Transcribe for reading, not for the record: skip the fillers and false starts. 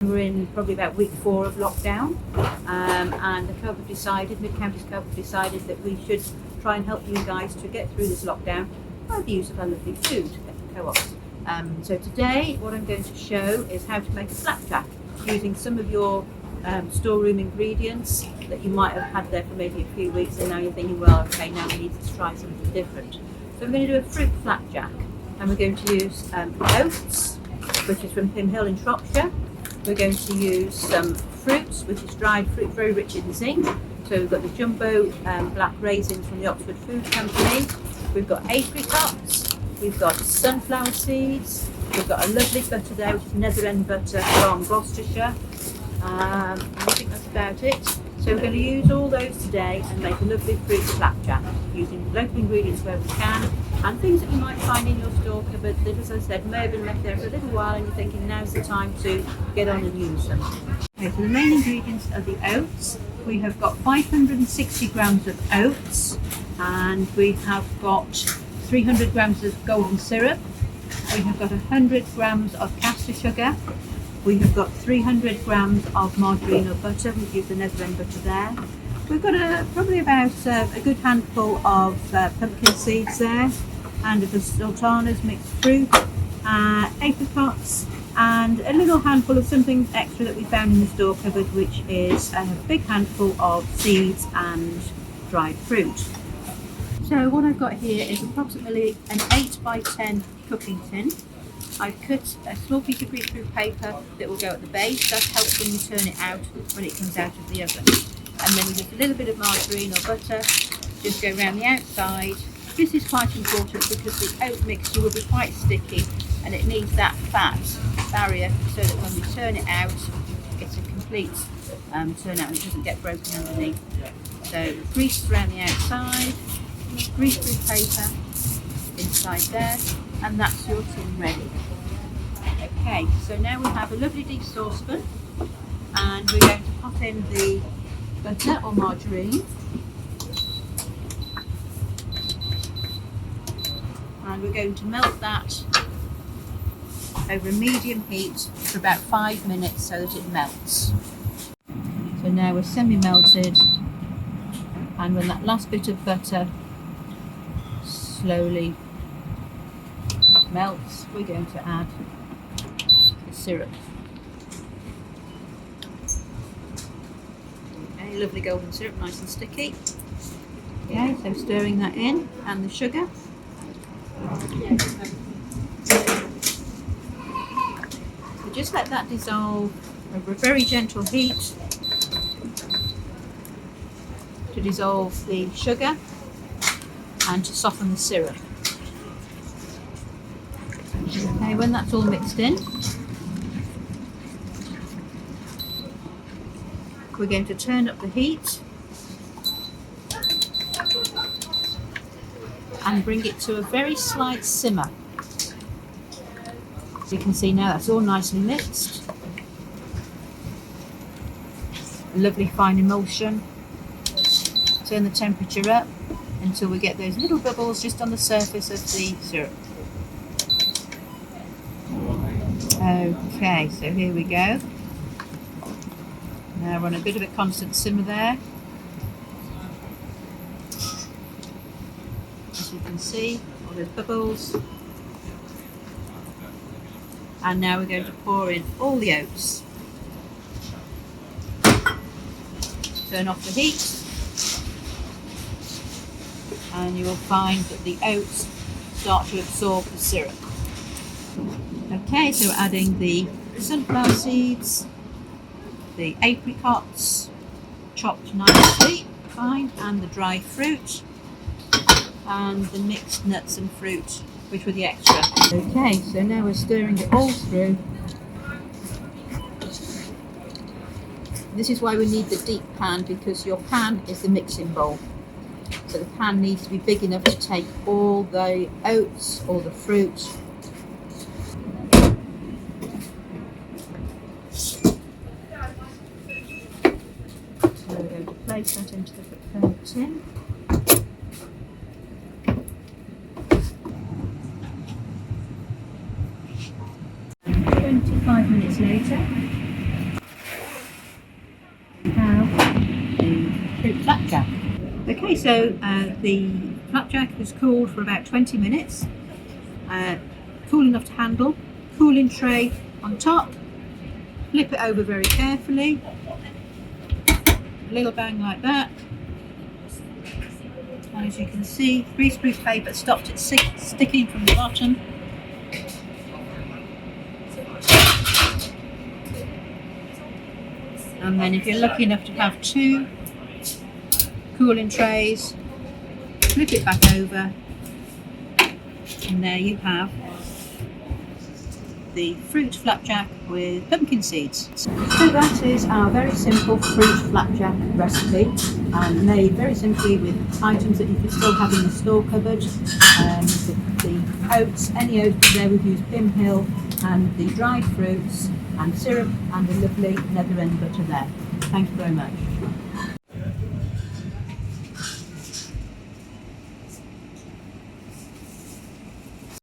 We're in probably about week 4 of lockdown, and the Co-op decided, Mid-Counties Co-op decided that we should try and help you guys to get through this lockdown by the use of our lovely food at the Co-op. So today what I'm going to show is how to make a flapjack using some of your storeroom ingredients that you might have had there for maybe a few weeks, and now you're thinking, well, okay, now we need to try something different. So we're going to do a fruit flapjack, and we're going to use oats, which is from Pim Hill in Shropshire. We're going to use some fruits, which is dried fruit, very rich in zinc. So we've got the jumbo black raisins from the Oxford Food Company. We've got apricots. We've got sunflower seeds. We've got a lovely butter there, which is Nether End butter from Gloucestershire. I think that's about it. So we're going to use all those today and make a lovely fruit flapjack using local ingredients where we can, and things that you might find in your store cupboard that, as I said, may have been left there for a little while and you're thinking now's the time to get on and use them. Okay, so the main ingredients are the oats. We have got 560 grams of oats, and we have got 300 grams of golden syrup. We have got 100 grams of caster sugar. We have got 300 grams of margarine or butter. We've used the Nether End butter there. We've got probably about a good handful of pumpkin seeds there, and of the sultanas, mixed fruit, apricots, and a little handful of something extra that we found in the store cupboard, which is a big handful of seeds and dried fruit. So what I've got here is approximately an 8 by 10 cooking tin. I've cut a small piece of greaseproof paper that will go at the base. That helps when you turn it out when it comes out of the oven. And then with just a little bit of margarine or butter, just go around the outside. This is quite important because the oat mixture will be quite sticky, and it needs that fat barrier so that when we turn it out, it's a complete turn out and it doesn't get broken underneath. So grease around the outside, greaseproof paper inside there, and that's your tin ready. Okay, so now we have a lovely deep saucepan, and we're going to pop in the butter or margarine, and we're going to melt that over a medium heat for about 5 minutes so that it melts. So now we're semi-melted, and when that last bit of butter slowly melts, we're going to add the syrup. Okay, lovely golden syrup, nice and sticky. Okay, so stirring that in, and the sugar. So just let that dissolve over a very gentle heat to dissolve the sugar and to soften the syrup. Okay, when that's all mixed in, we're going to turn up the heat and bring it to a very slight simmer. As you can see now, that's all nicely mixed. A lovely fine emulsion. Turn the temperature up until we get those little bubbles just on the surface of the syrup. Okay, so here we go. Now we're on a bit of a constant simmer there. As you can see, all those bubbles. And now we're going to pour in all the oats. Turn off the heat, and you will find that the oats start to absorb the syrup. Okay, so we're adding the sunflower seeds, the apricots, chopped nicely, fine, and the dried fruit, and the mixed nuts and fruit, which were the extra. Okay, so now we're stirring it all through. This is why we need the deep pan, because your pan is the mixing bowl. So the pan needs to be big enough to take all the oats, all the fruit. So we're going to place that into the tin. Minutes later, have the fruit flapjack. Okay, so the flapjack has cooled for about 20 minutes. Cool enough to handle. Cooling tray on top. Flip it over very carefully. A little bang like that. And as you can see, greaseproof paper stopped it sticking from the bottom. And then if you're lucky enough to have 2 cooling trays, flip it back over, and there you have the fruit flapjack with pumpkin seeds. So that is our very simple fruit flapjack recipe, made very simply with items that you could still have in the store cupboard. The oats, any oats there, we've used Pim Hill, and the dried fruits and syrup and the lovely nether end butter there. Thank you very much.